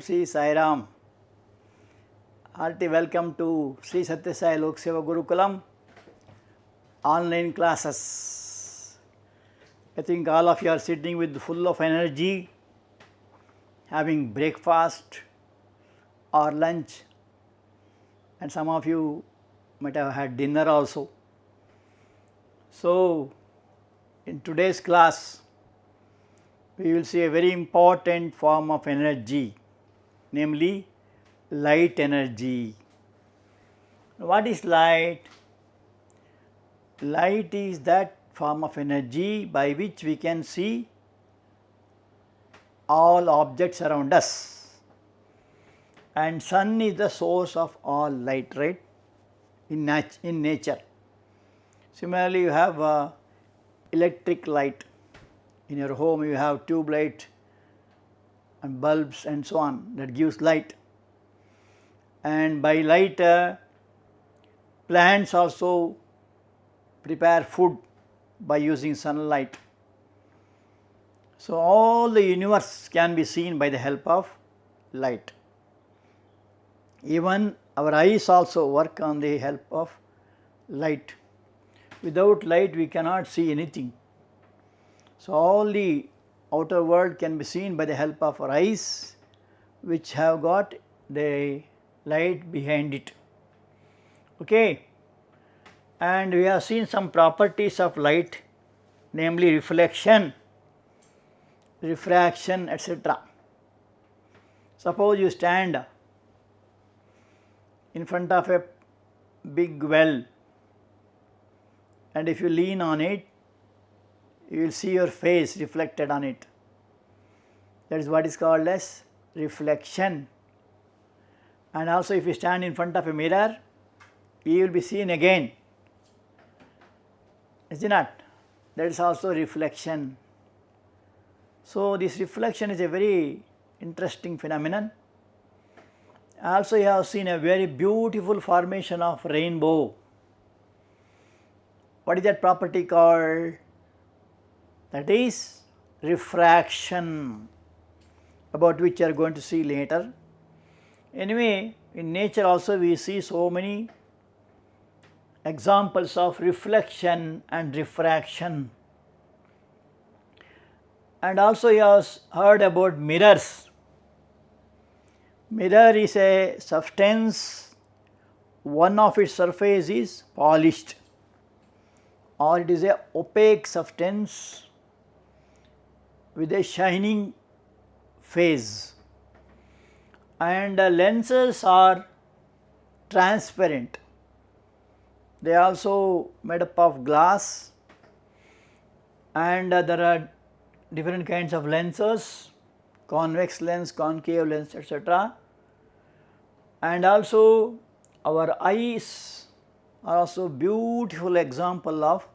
Sri Sai Ram. Hearty welcome to Sri Sathya Sai Loka Seva Gurukulam online classes. I think all of you are sitting with full of energy, having breakfast or lunch, and some of you might have had dinner also. So, in today's class, we will see a very important form of energy, namely light energy. What is light? Light is that form of energy by which we can see all objects around us, and sun is the source of all light, right, in nature. Similarly, you have electric light. In your home you have tube light and bulbs and so on, that gives light, and by light plants also prepare food by using sunlight. So, all the universe can be seen by the help of light. Even our eyes also work on the help of light. Without light we cannot see anything. So, all the outer world can be seen by the help of our eyes, which have got the light behind it. Okay. And we have seen some properties of light, namely reflection, refraction, etc. Suppose you stand in front of a big well, and if you lean on it, you will see your face reflected on it. That is what is called as reflection. And also, if you stand in front of a mirror, you will be seen again. Is it not? That is also reflection. So, this reflection is a very interesting phenomenon. Also, you have seen a very beautiful formation of rainbow. What is that property called? That is refraction, about which you are going to see later. Anyway, in nature also we see so many examples of reflection and refraction. And also you have heard about mirrors. Mirror is a substance, one of its surface is polished, or it is a opaque substance with a shining phase, and lenses are transparent. They are also made up of glass, and there are different kinds of lenses, convex lens, concave lens, etc. And also our eyes are also beautiful example of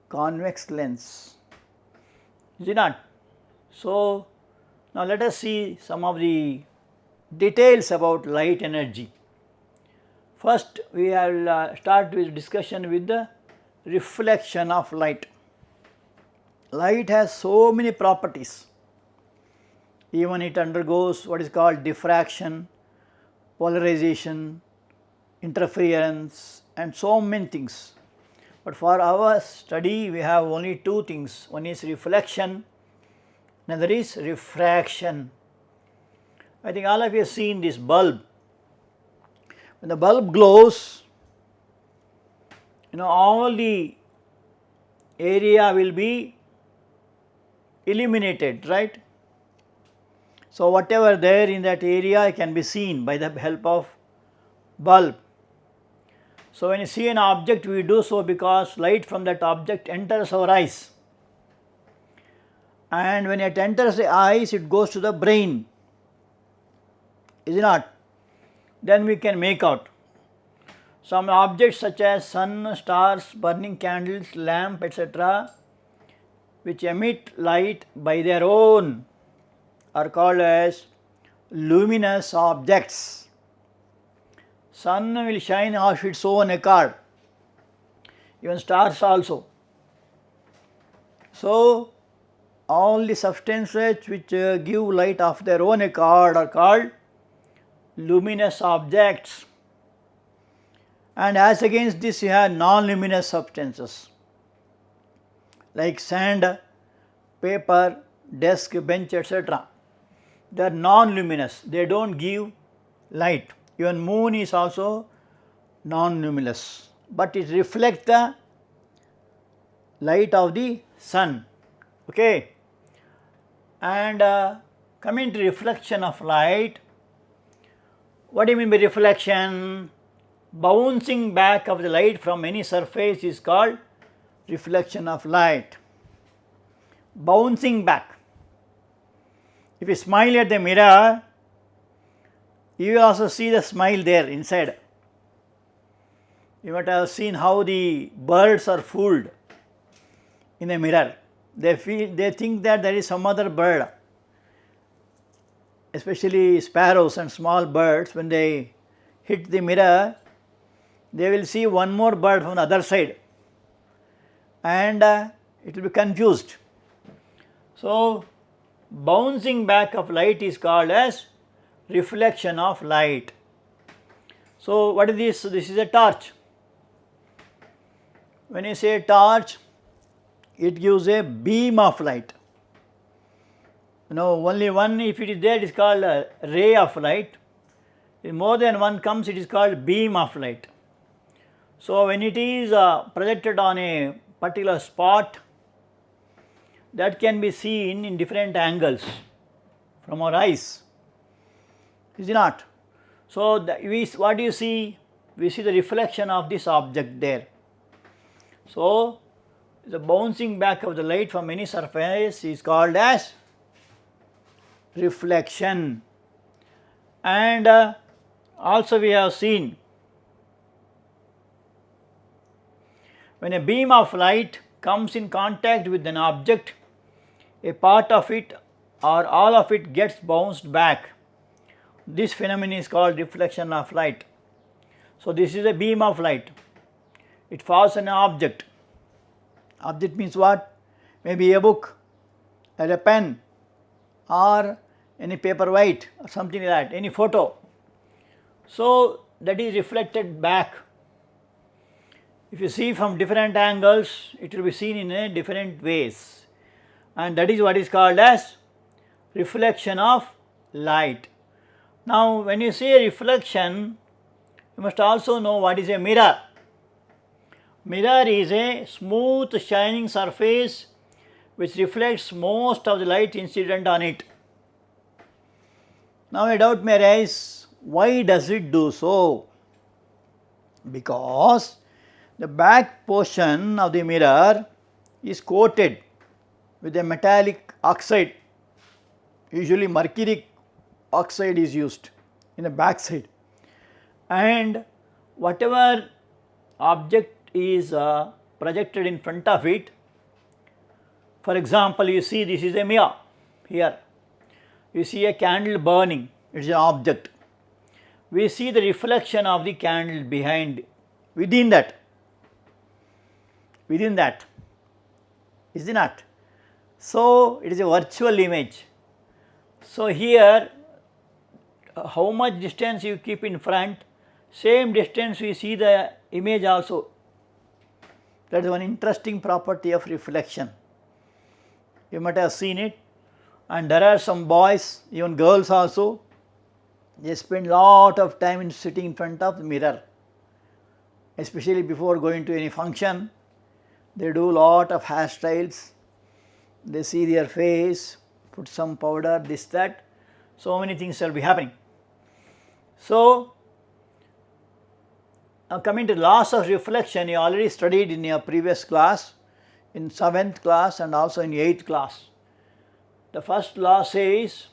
convex lens. Is it not? So, now let us see some of the details about light energy. First, we will start with discussion with the reflection of light. Light has so many properties. Even it undergoes what is called diffraction, polarization, interference, and so many things. But for our study, we have only two things. One is reflection, another is refraction. I think all of you have seen this bulb. When the bulb glows, all the area will be illuminated, right? So, whatever there in that area can be seen by the help of bulb. So, when you see an object, we do so because light from that object enters our eyes, and when it enters the eyes, it goes to the brain. Is it not? Then we can make out some objects such as sun, stars, burning candles, lamp, etc., which emit light by their own, are called as luminous objects. Sun will shine of its own accord, even stars also. So, all the substances which give light of their own accord are called luminous objects, and as against this you have non-luminous substances like sand, paper, desk, bench, etc. They are non-luminous, they do not give light. Even moon is also non-luminous, but it reflects the light of the sun. Okay. And coming to reflection of light, what do you mean by reflection? Bouncing back of the light from any surface is called reflection of light. Bouncing back. If you smile at the mirror, you will also see the smile there inside. You might have seen how the birds are fooled in a mirror. They think that there is some other bird, especially sparrows and small birds. When they hit the mirror, they will see one more bird from the other side, and it will be confused. So, bouncing back of light is called as reflection of light. So, what is this? This is a torch. When you say torch, it gives a beam of light. Only one, if it is there, it is called a ray of light. If more than one comes, it is called beam of light. So, when it is projected on a particular spot, that can be seen in different angles from our eyes, is it not? So, what do you see? We see the reflection of this object there. So, the bouncing back of the light from any surface is called as reflection. And also we have seen, when a beam of light comes in contact with an object, a part of it or all of it gets bounced back. This phenomenon is called reflection of light. So, this is a beam of light. It falls on an object. Object means what? Maybe a book or a pen or any paperweight or something like that, any photo. So, that is reflected back. If you see from different angles, it will be seen in a different ways, and that is what is called as reflection of light. Now, when you say reflection, you must also know what is a mirror. Mirror is a smooth shining surface which reflects most of the light incident on it. Now, a doubt may arise, why does it do so? Because the back portion of the mirror is coated with a metallic oxide. Usually mercury oxide is used in the back side, and whatever object is projected in front of it. For example, you see this is a mirror here. You see a candle burning, it is an object. We see the reflection of the candle behind, within that, is it not? So, it is a virtual image. So, here how much distance you keep in front, same distance we see the image also. That is one interesting property of reflection. You might have seen it, and there are some boys, even girls also, they spend lot of time in sitting in front of the mirror, especially before going to any function. They do lot of hairstyles, they see their face, put some powder, this, that, so many things will be happening. So, coming to laws of reflection, you already studied in your previous class, in 7th class and also in 8th class. The first law says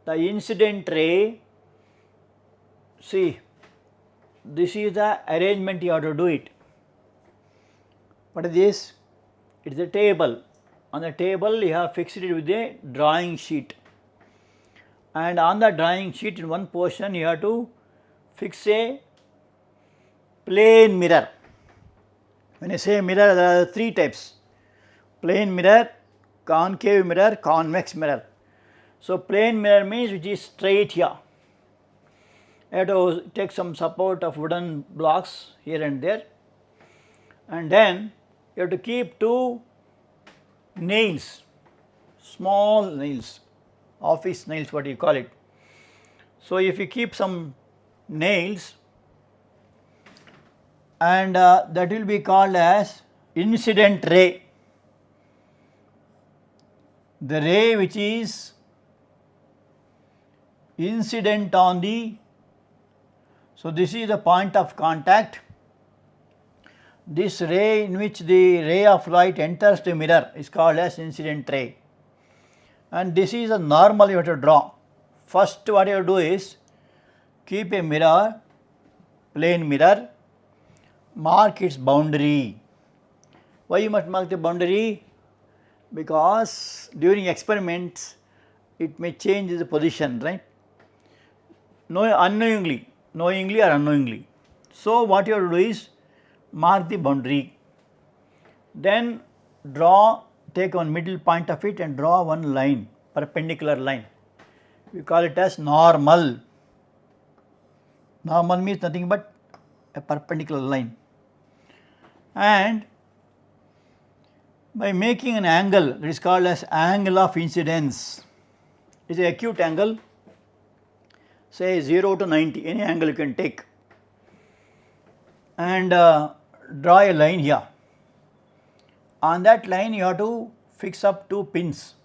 the incident ray, see, this is the arrangement you have to do it. What is this? It is a table. On the table you have fixed it with a drawing sheet, and on the drawing sheet in one portion you have to fix a plane mirror. When I say mirror, there are 3 types: plane mirror, concave mirror, convex mirror. So, plane mirror means which is straight here. You have to take some support of wooden blocks here and there, and then you have to keep two nails, small nails, office nails, what you call it. So, if you keep some nails, and that will be called as incident ray. The ray which is incident on the, so this is the point of contact. This ray in which the ray of light enters the mirror is called as incident ray, and this is a normal you have to draw. First what you have to do is keep a mirror, plane mirror, mark its boundary. Why you must mark the boundary? Because during experiments it may change the position, right? Unknowingly, knowingly or unknowingly. So, what you have to do is mark the boundary, then draw, take one middle point of it and draw one line, perpendicular line. We call it as normal. Normal means nothing but a perpendicular line, and by making an angle that is called as angle of incidence. It is an acute angle, say 0 to 90, any angle you can take, and draw a line here. On that line you have to fix up two pins,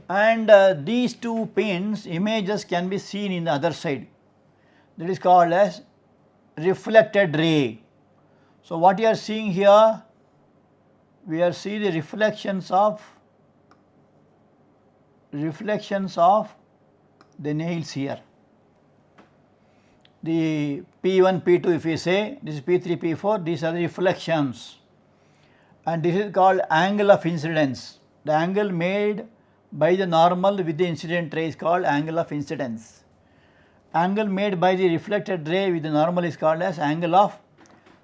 and these two pins images can be seen in the other side. That is called as reflected ray. So, what you are seeing here, we are seeing the reflections of the nails here. The P1, P2 if we say, this is P3, P4, these are the reflections, and this is called angle of incidence. The angle made by the normal with the incident ray is called angle of incidence. Angle made by the reflected ray with the normal is called as angle of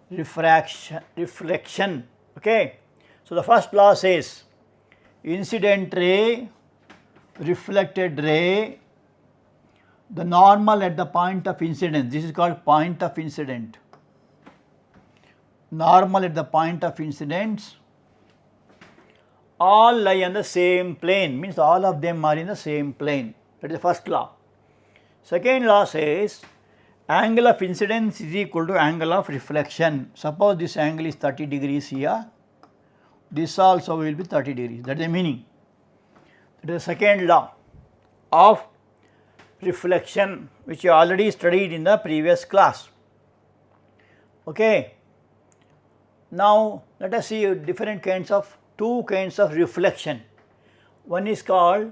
reflection. Okay. So, the first law says incident ray, reflected ray, the normal at the point of incidence, this is called point of incident. Normal at the point of incidence, all lie on the same plane, means all of them are in the same plane. That is the first law. Second law says angle of incidence is equal to angle of reflection. Suppose this angle is 30 degrees here, this also will be 30 degrees, that is the meaning. That is the second law of reflection, which you already studied in the previous class. Okay. Now, let us see different kinds of, two kinds of reflection. One is called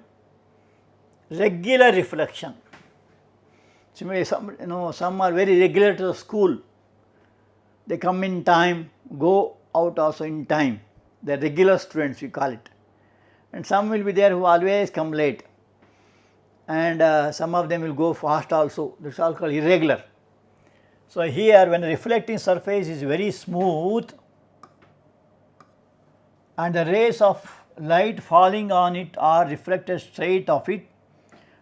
regular reflection. Similarly, some are very regular to the school. They come in time, go out also in time. They are regular students, we call it. And some will be there who always come late, and some of them will go fast also. That is all called irregular. So, here when the reflecting surface is very smooth and the rays of light falling on it are reflected straight off it,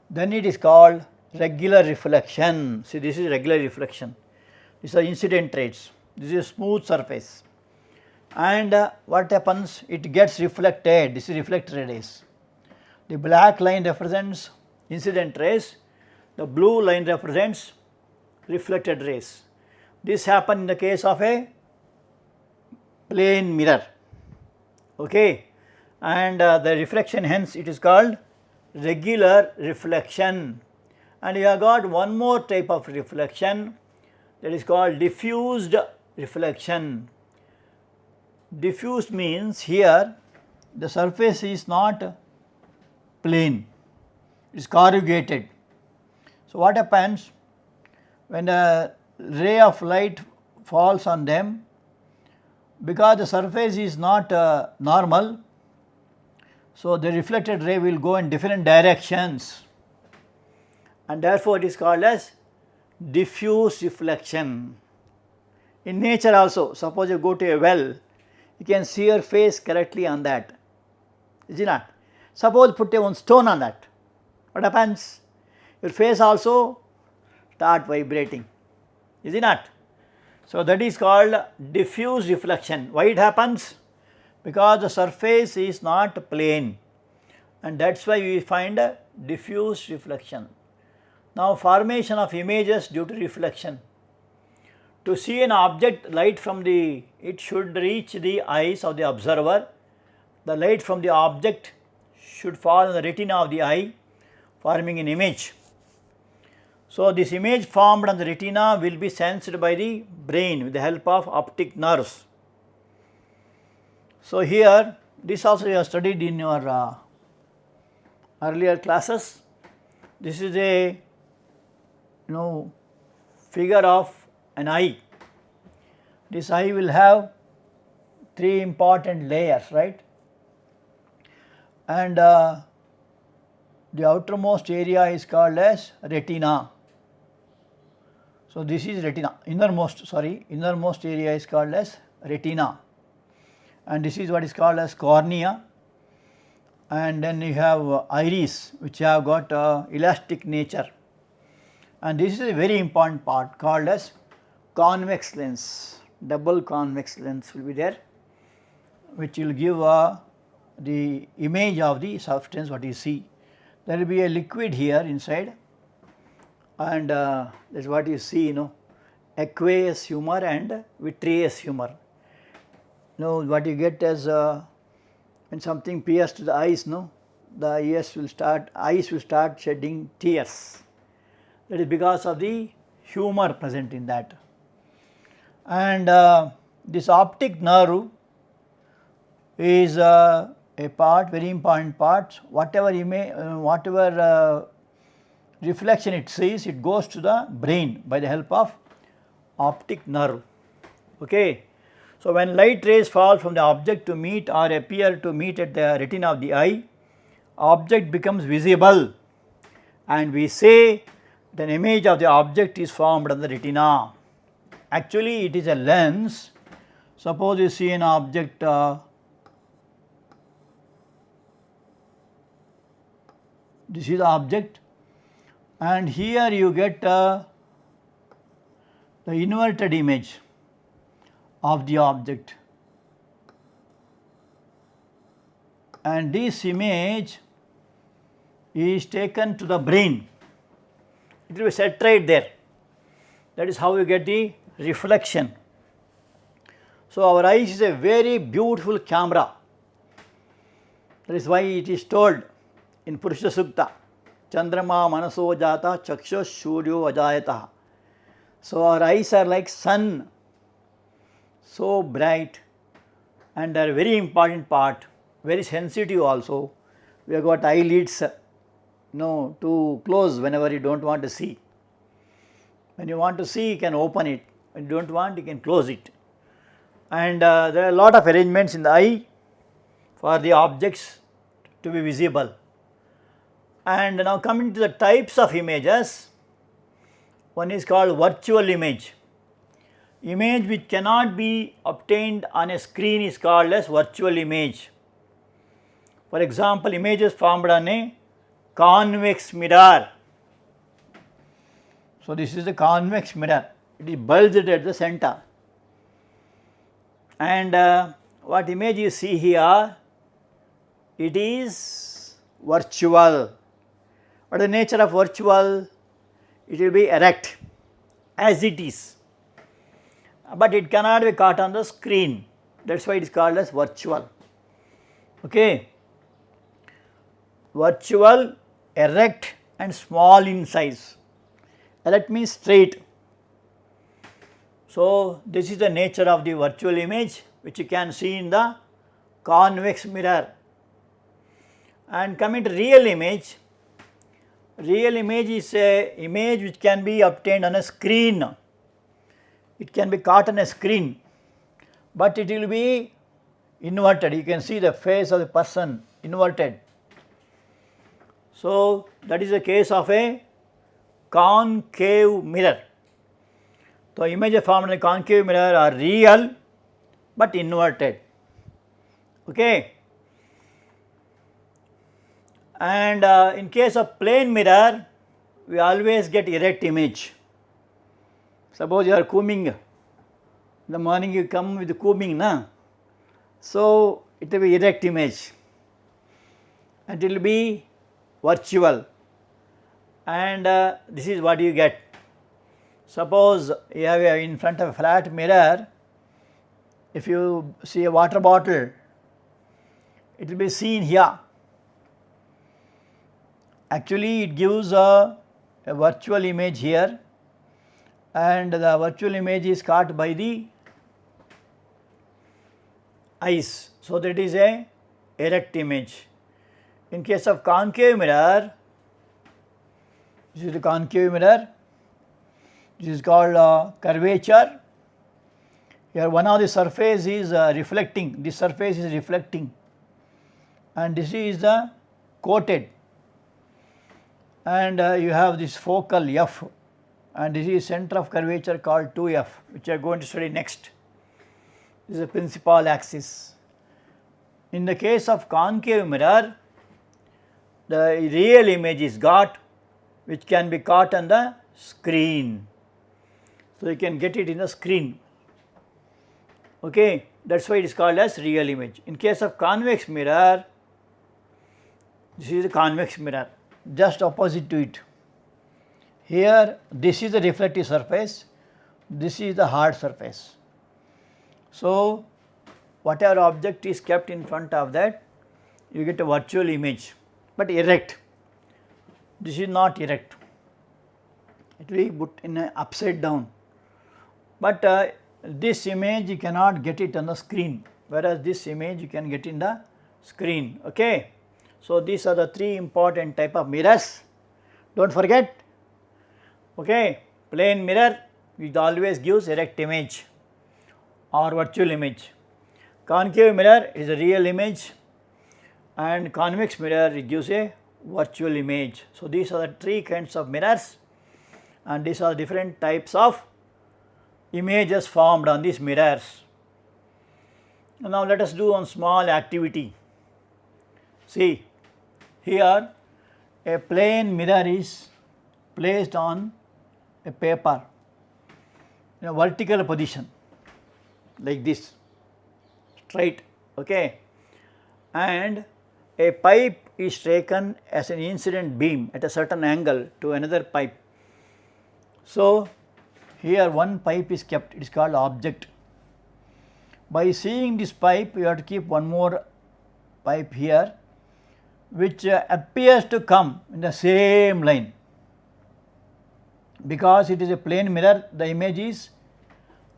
then it is called regular reflection. See, this is regular reflection. These are incident rays. This is a smooth surface, and what happens? It gets reflected. This is reflected rays. The black line represents incident rays, the blue line represents reflected rays. This happens in the case of a plane mirror. Okay, and the reflection, hence it is called regular reflection. And you have got one more type of reflection, that is called diffused reflection. Diffused means here the surface is not plane, it is corrugated. So, what happens when a ray of light falls on them, because the surface is not normal, so the reflected ray will go in different directions, and therefore it is called as diffuse reflection. In nature also, suppose you go to a well, you can see your face correctly on that. is it not? Suppose put a one stone on that, what happens? Your face also start vibrating, is it not? So, that is called diffuse reflection. Why it happens? Because the surface is not plane, and that is why we find a diffuse reflection. Now, formation of images due to reflection. To see an object, light from it should reach the eyes of the observer. The light from the object should fall on the retina of the eye, forming an image. So, this image formed on the retina will be sensed by the brain with the help of optic nerves. So, here this also you have studied in your earlier classes. This is a figure of an eye. This eye will have three important layers, right? And the outermost area is called as retina. So, this is retina, innermost area is called as retina, and this is what is called as cornea, and then you have iris which have got elastic nature, and this is a very important part called as convex lens. Double convex lens will be there, which will give the image of the substance what you see. There will be a liquid here inside, and that is what you see, aqueous humor and vitreous humor. What you get as when something pierces to the eyes, the eyes will start shedding tears. That is because of the humor present in that. And this optic nerve is a part, very important part. Whatever reflection it sees, it goes to the brain by the help of optic nerve. Okay. So, when light rays fall from the object to meet or appear to meet at the retina of the eye, object becomes visible, and we say the image of the object is formed on the retina. Actually, it is a lens. Suppose you see an object, this is the object, and here you get the inverted image of the object, and this image is taken to the brain. It will be set right there. That is how you get the reflection. So, our eyes is a very beautiful camera. That is why it is told in Purusha Sukta, Chandrama manaso jata chaksho suryo ajayata. So, our eyes are like sun, so bright, and they are a very important part, very sensitive also. We have got eyelids to close whenever you do not want to see. When you want to see, you can open it. When you do not want, you can close it. And there are a lot of arrangements in the eye for the objects to be visible. And now coming to the types of images, one is called virtual image. Image which cannot be obtained on a screen is called as virtual image. For example, images formed on a convex mirror. So, this is the convex mirror, it is bulged at the center, and what image you see here, it is virtual. What is the nature of virtual? It will be erect as it is, but it cannot be caught on the screen. That is why it is called as virtual. Okay. Virtual, erect and small in size. Erect means straight. So, this is the nature of the virtual image which you can see in the convex mirror. And coming to real image is a image which can be obtained on a screen. It can be caught on a screen, but it will be inverted. You can see the face of the person inverted. So, that is the case of a concave mirror. So, images formed in a concave mirror are real but inverted. Okay. And in case of plane mirror, we always get erect image. Suppose you are combing, in the morning you come with the combing, na? So it will be erect image and it will be virtual, and this is what you get. Suppose you have in front of a flat mirror, if you see a water bottle, it will be seen here. Actually it gives a virtual image here, and the virtual image is caught by the eyes. So that is a erect image. In case of concave mirror, this is the concave mirror, this is called curvature. Here one of the surface is reflecting, this surface is reflecting, and this is the coated, and you have this focal F, and this is center of curvature called 2F, which we are going to study next. This is the principal axis. In the case of concave mirror, the real image is got, which can be caught on the screen. So you can get it in the screen. Okay, that is why it is called as real image. In case of convex mirror, this is the convex mirror, just opposite to it. Here this is the reflective surface, this is the hard surface. So whatever object is kept in front of that, you get a virtual image, but erect. This is not erect, it will be put in a upside down, but this image you cannot get it on the screen, whereas this image you can get in the screen. Okay. So these are the three important type of mirrors, do not forget. Okay. Plane mirror, it always gives erect image or virtual image. Concave mirror is a real image, and convex mirror it gives a virtual image. So these are the three kinds of mirrors, and these are different types of images formed on these mirrors. Now let us do one small activity. See, here a plane mirror is placed on a paper in a vertical position like this, straight, okay, and a pipe is taken as an incident beam at a certain angle to another pipe. So here one pipe is kept, it is called object. By seeing this pipe, you have to keep one more pipe here, which appears to come in the same line. Because it is a plane mirror, the image is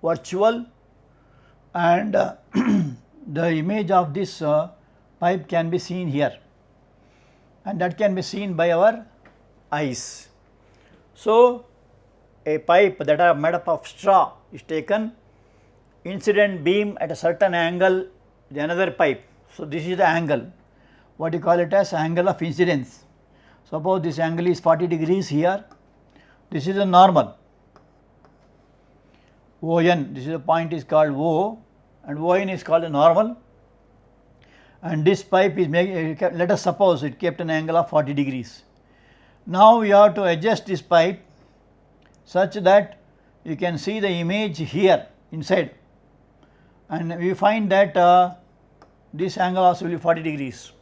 virtual, and the image of this pipe can be seen here, and that can be seen by our eyes. So a pipe that are made up of straw is taken, incident beam at a certain angle with another pipe. So this is the angle, what you call it as angle of incidence. Suppose this angle is 40 degrees here, this is the normal ON, this is the point is called O, and ON is called the normal, and this pipe is let us suppose it kept an angle of 40 degrees. Now we have to adjust this pipe such that you can see the image here inside, and we find that this angle also will be 40 degrees,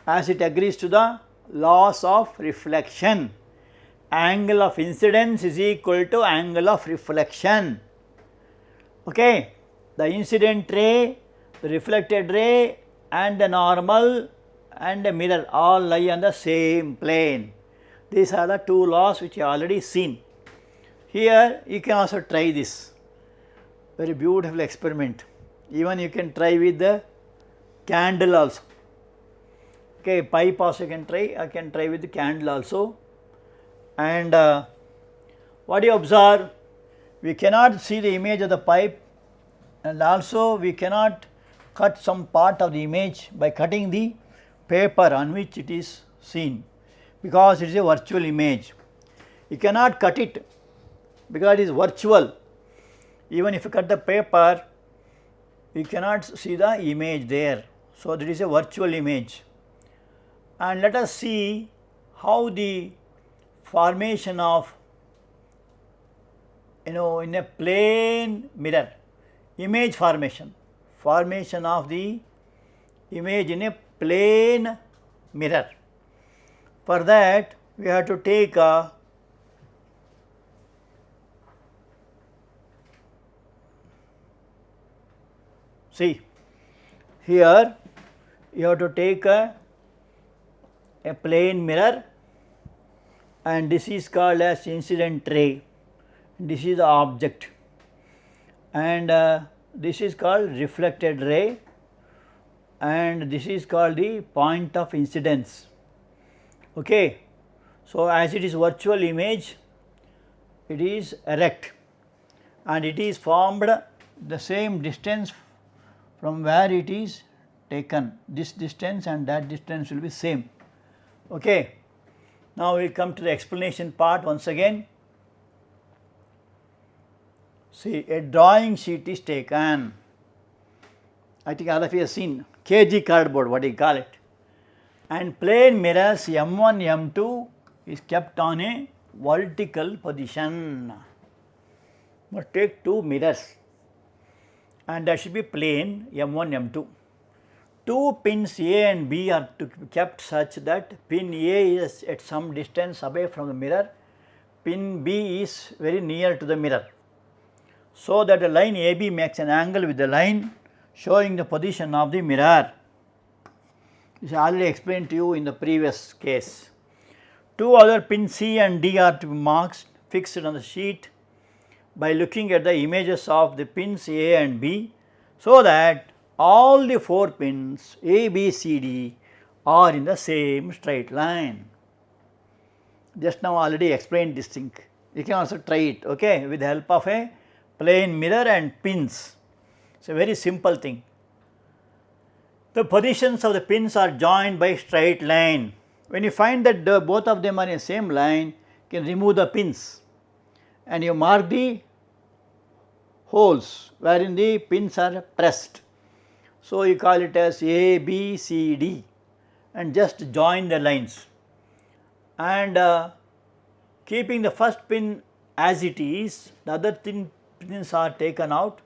as it agrees to the laws of reflection. Angle of incidence is equal to angle of reflection. Okay. The incident ray, the reflected ray, and the normal and the mirror all lie on the same plane. These are the two laws which you have already seen. Here you can also try this, very beautiful experiment. Even you can try with the candle also. Okay, pipe also you can try, I can try with the candle also. And what do you observe? We cannot see the image of the pipe, and also we cannot cut some part of the image by cutting the paper on which it is seen, because it is a virtual image. You cannot cut it because it is virtual. Even if you cut the paper, you cannot see the image there. So that is a virtual image. and let us see how the formation of in a plane mirror, image formation of the image in a plane mirror. For that we have to take a see here you have to take a plane mirror, and this is called as incident ray, this is the object, and this is called reflected ray, and this is called the point of incidence. Okay. So, as it is virtual image, it is erect and it is formed the same distance from where it is taken, this distance and that distance will be same. Okay. Now, we come to the explanation part once again. See, a drawing sheet is taken, I think all of you have seen kg cardboard, what do you call it, and plane mirrors M1, M2 is kept on a vertical position. Now, take two mirrors and that should be plane M1, M2. Two pins A and B are to be kept such that pin A is at some distance away from the mirror, pin B is very near to the mirror, so that the line AB makes an angle with the line showing the position of the mirror. This I already explained to you in the previous case. Two other pins C and D are to be marked fixed on the sheet by looking at the images of the pins A and B, so that all the four pins A, B, C, D are in the same straight line. Just now already explained this thing. You can also try it, okay, with the help of a plane mirror and pins. It is a very simple thing. The positions of the pins are joined by straight line. When you find that both of them are in the same line, you can remove the pins and you mark the holes wherein the pins are pressed. So, you call it as A, B, C, D and just join the lines, and keeping the first pin as it is, the other pins are taken out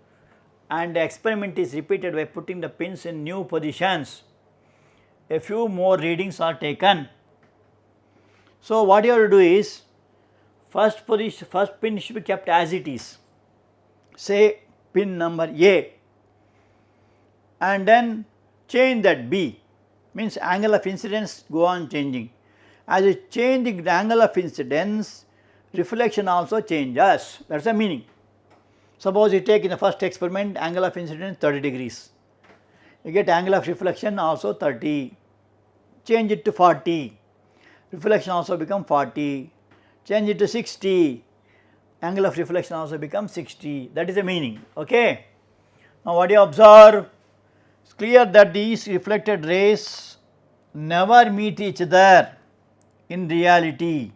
and the experiment is repeated by putting the pins in new positions. A few more readings are taken. So, what you have to do is first pin should be kept as it is, say pin number A, and then change that B, means angle of incidence go on changing. As you change the angle of incidence, reflection also changes, that is the meaning. Suppose you take in the first experiment angle of incidence 30 degrees, you get angle of reflection also 30, change it to 40, reflection also become 40, change it to 60, angle of reflection also becomes 60, that is the meaning. Okay. Now, what do you observe? It is clear that these reflected rays never meet each other in reality.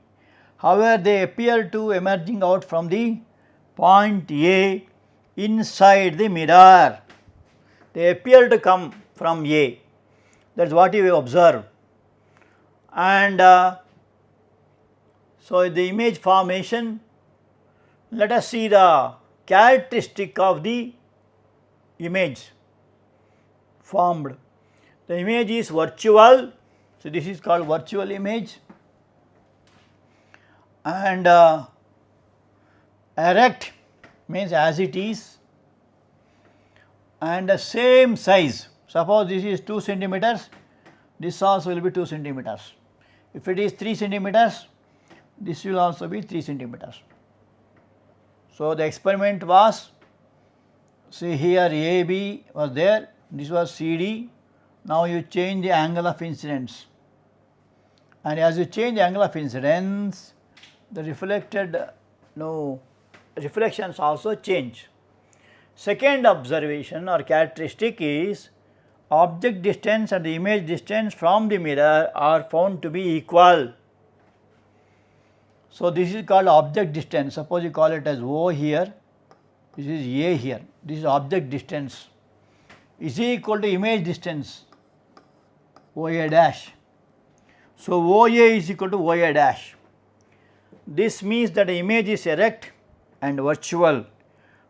However, they appear to emerging out from the point A inside the mirror. They appear to come from A, that is what you observe. And so, the image formation, let us see the characteristic of the image formed. The image is virtual, so this is called virtual image, and erect means as it is, and the same size. Suppose this is 2 centimeters, this also will be 2 centimeters. If it is 3 centimeters, this will also be 3 centimeters. So, the experiment was, see here AB was there, this was CD, now you change the angle of incidence, and as you change the angle of incidence, the reflections also change. Second observation or characteristic is object distance and the image distance from the mirror are found to be equal. So, this is called object distance. Suppose you call it as O here, this is A here, this is object distance is equal to image distance OA dash. So, OA is equal to OA dash. This means that the image is erect and virtual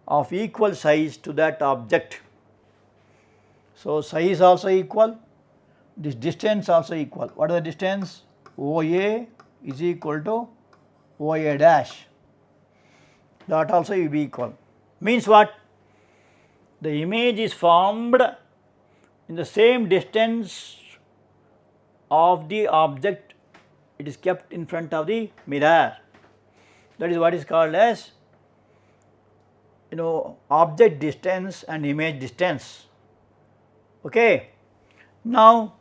of equal size to that object. So, size also equal, this distance also equal. What is the distance? OA is equal to OA dash, that also will be equal. Means what? The image is formed in the same distance of the object, it is kept in front of the mirror. That is what is called as object distance and image distance. Okay. Now,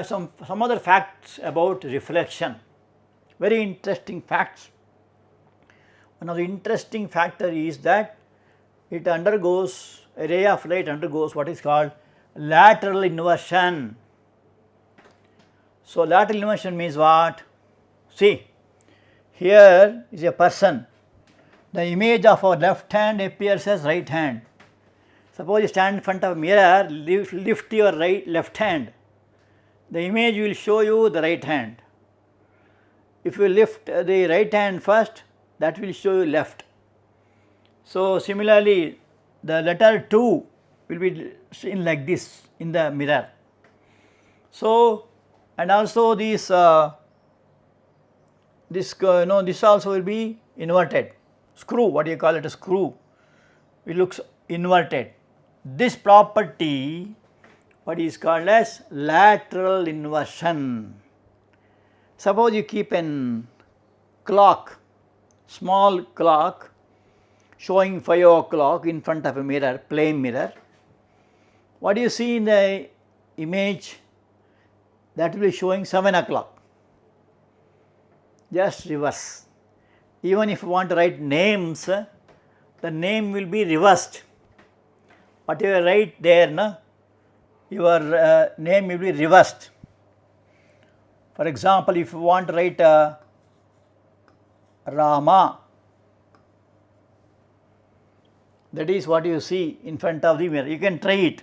some other facts about reflection, very interesting facts. One of the interesting factor is that it undergoes, a ray of light undergoes what is called lateral inversion. So, lateral inversion means what? See, here is a person, the image of our left hand appears as right hand. Suppose you stand in front of a mirror, lift your left hand, the image will show you the right hand. If you lift the right hand first, that will show you left. So, similarly, the letter 2 will be seen like this in the mirror. So, and also this also will be inverted. Screw, what do you call it, a screw, it looks inverted. This property, what is called as lateral inversion. Suppose you keep an clock, small clock showing 5 o'clock in front of a mirror, plain mirror. What do you see in the image? That will be showing 7 o'clock, just reverse. Even if you want to write names, the name will be reversed. Whatever you write there, your name will be reversed. For example, if you want to write Rama, that is what you see in front of the mirror. You can try it.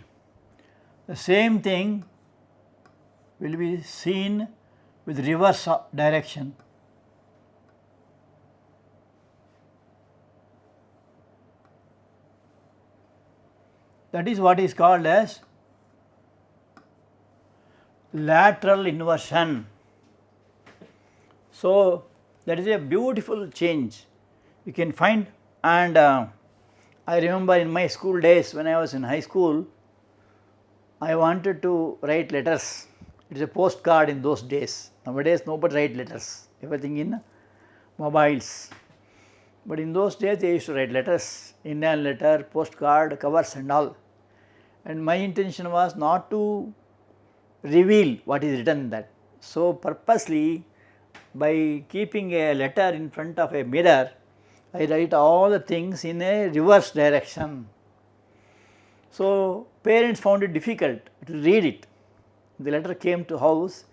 The same thing will be seen with reverse direction. That is what is called as lateral inversion. So, that is a beautiful change you can find. And I remember in my school days, when I was in high school, I wanted to write letters. It is a postcard in those days. Nowadays nobody write letters, everything in mobiles. But in those days they used to write letters, Indian letter, postcard, covers and all. And my intention was not to reveal what is written in that. So, purposely by keeping a letter in front of a mirror, I write all the things in a reverse direction. So, parents found it difficult to read it. The letter came to house,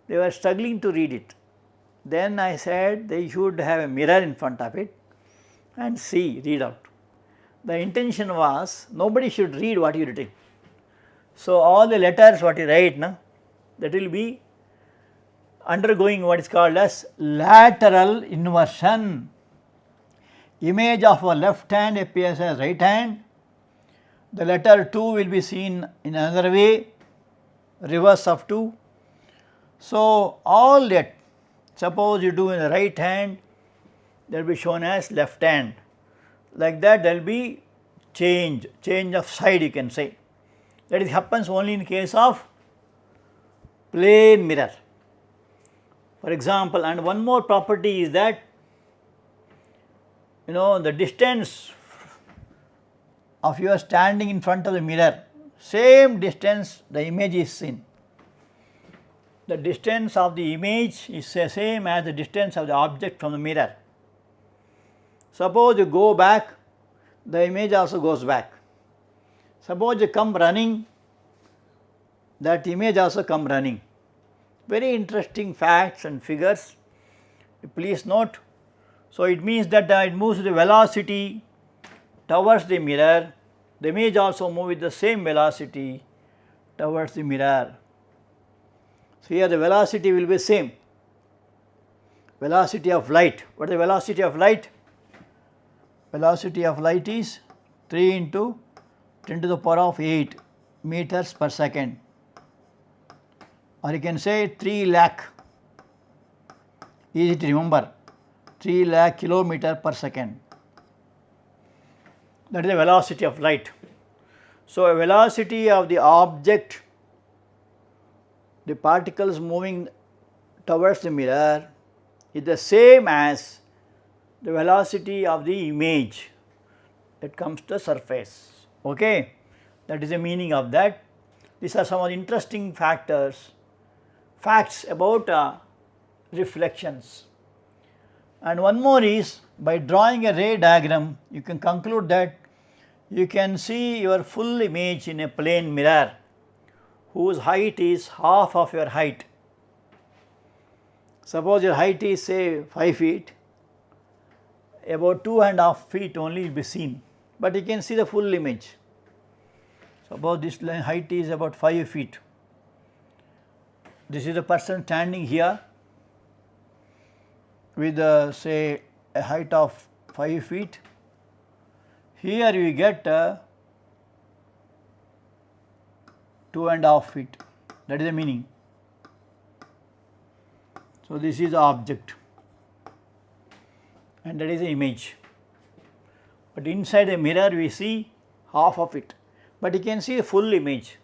they were struggling to read it. Then I said they should have a mirror in front of it and read out. The intention was nobody should read what you written. So, all the letters what you write, that will be undergoing what is called as lateral inversion. Image of our left hand appears as right hand, the letter 2 will be seen in another way, reverse of 2. So, all that, suppose you do in the right hand, that will be shown as left hand. Like that, there will be change of side, you can say. That is happens only in case of plain mirror. For example, and one more property is that the distance of your standing in front of the mirror, same distance the image is seen. The distance of the image is the same as the distance of the object from the mirror. Suppose you go back, the image also goes back. Suppose you come running, that image also come running. Very interesting facts and figures, please note. So, it means that it moves with the velocity towards the mirror, the image also moves with the same velocity towards the mirror. So, here the velocity will be same, velocity of light. What is the velocity of light? Velocity of light is 3 into 10 to the power of 8 meters per second, or you can say 3 lakh, easy to remember, 3 lakh kilometer per second. That is the velocity of light. So, a velocity of the object, the particles moving towards the mirror, is the same as the velocity of the image that comes to the surface. Okay? That is the meaning of that. These are some of the interesting facts about reflections. And one more is, by drawing a ray diagram, you can conclude that you can see your full image in a plane mirror whose height is half of your height. Suppose your height is say 5 feet, about 2.5 feet only will be seen, but you can see the full image. Suppose this height is about 5 feet. This is the person standing here with say a height of 5 feet. Here you get 2.5 feet, that is the meaning. So, this is the object and that is the image, but inside the mirror we see half of it, but you can see a full image.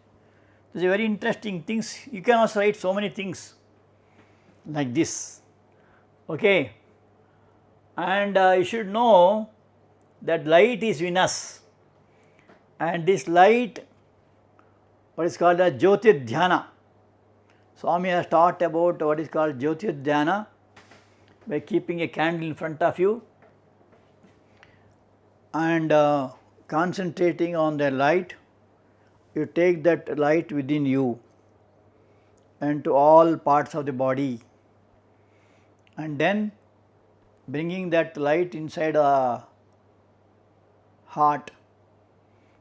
This is a very interesting things. You can also write so many things like this. Okay. And you should know that light is in us, and this light, what is called as Jyotir Dhyana. Swami has taught about what is called Jyotir Dhyana by keeping a candle in front of you and concentrating on the light. You take that light within you and to all parts of the body, and then bringing that light inside a heart.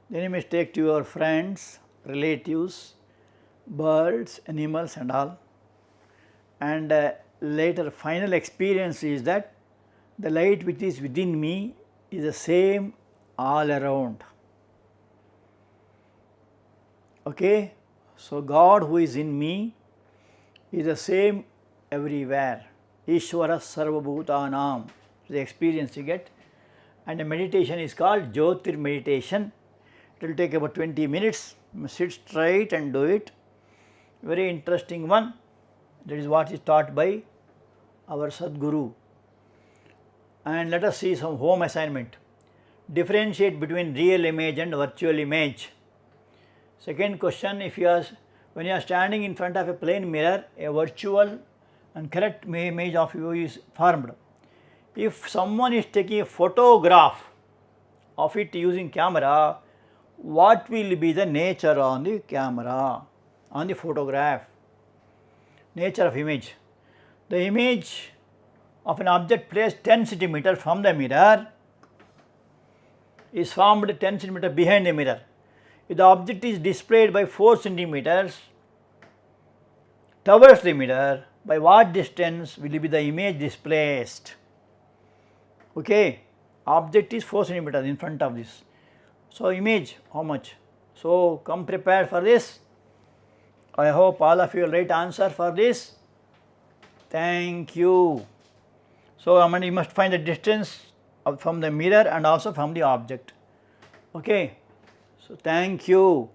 Then you must take to your friends, relatives, birds, animals and all, and later final experience is that the light which is within me is the same all around. Okay? So, God who is in me is the same everywhere. Ishvara Sarva Bhutanam, the experience you get, and the meditation is called Jyotir meditation. It will take about 20 minutes. You must sit straight and do it. Very interesting one. That is what is taught by our Sadguru. And let us see some home assignment. Differentiate between real image and virtual image. Second question, when you are standing in front of a plane mirror, a virtual and correct image of you is formed. If someone is taking a photograph of it using camera, what will be the nature on the camera, on the photograph? Nature of image. The image of an object placed 10 centimeter from the mirror is formed 10 centimeter behind the mirror. If the object is displayed by 4 centimeters towards the mirror, by what distance will be the image displaced? Okay, object is 4 centimeters in front of this. So, image how much? So, come prepared for this. I hope all of you will write answer for this. Thank you. So, you must find the distance from the mirror and also from the object. Okay. So, thank you.